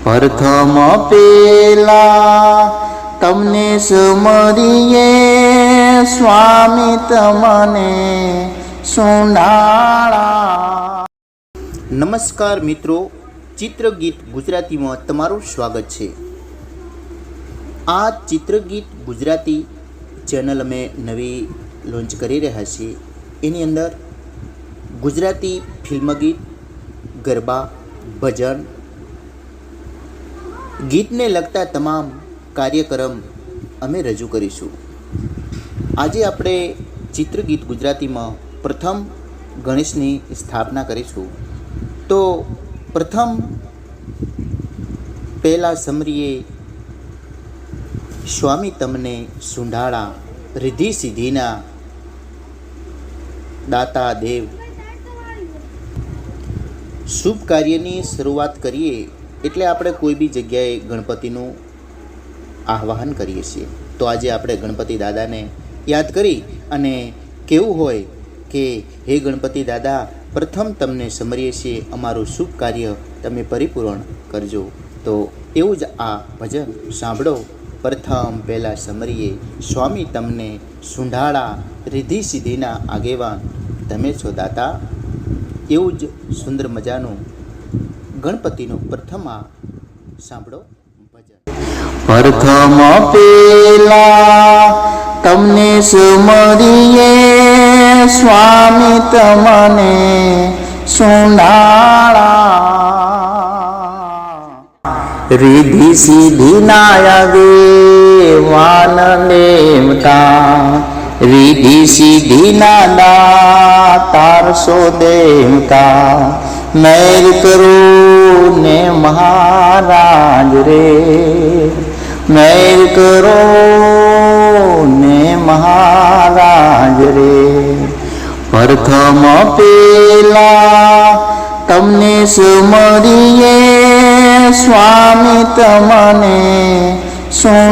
પ્રથમ પેલા તમને સમરીએ સ્વામી તમને સુનાળા. નમસ્કાર મિત્રો, ચિત્રગીત ગુજરાતીમાં તમારું સ્વાગત છે. આ ચિત્રગીત ગુજરાતી ચેનલ અમે નવી લોન્ચ કરી રહ્યા છીએ. એની અંદર ગુજરાતી ફિલ્મ ગીત, ગરબા, ભજન, ગીતને લગતા તમામ કાર્યક્રમ અમે રજૂ કરીશું. આજે આપણે ચિત્રગીત ગુજરાતીમાં પ્રથમ ગણેશની સ્થાપના કરીશું. તો પ્રથમ પહેલાં સમરીએ સ્વામી તમને સુંઢાળા, રિદ્ધિ સિદ્ધિના દાતા દેવ. શુભ કાર્યની શરૂઆત કરીએ એટલે આપણે કોઈ બી જગ્યાએ ગણપતિનું આહ્વાન કરીએ છીએ. તો આજે આપણે ગણપતિ દાદાને યાદ કરી અને કેવું હોય કે હે ગણપતિ દાદા, પ્રથમ તમને સમરીએ છીએ, અમારું શુભ કાર્ય તમે પરિપૂર્ણ કરજો. તો એવું જ આ ભજન સાંભળો. પ્રથમ પહેલાં સમરીએ સ્વામી તમને સુંઢાળા, રિદ્ધિ સિદ્ધિના આગેવાન તમે છો દાતા. એવું જ સુંદર મજાનું ગણપતિનું પ્રથમ આ સાંભળો ભજન. પ્રથમ પેલા તમને સમરીએ સ્વામી તમને સુંઢાળા, રિદ્ધિ સિદ્ધિના આગેવાન દેવતા, રિદ્ધિ સિદ્ધિના દાતાર સો દેવતા. મેર કરો ને મહારાજ રે, મેર કરો ને મહારાજ રે. પ્રથમ પેલા તમને સમરીએ સ્વામી તમને સુંઢાળા,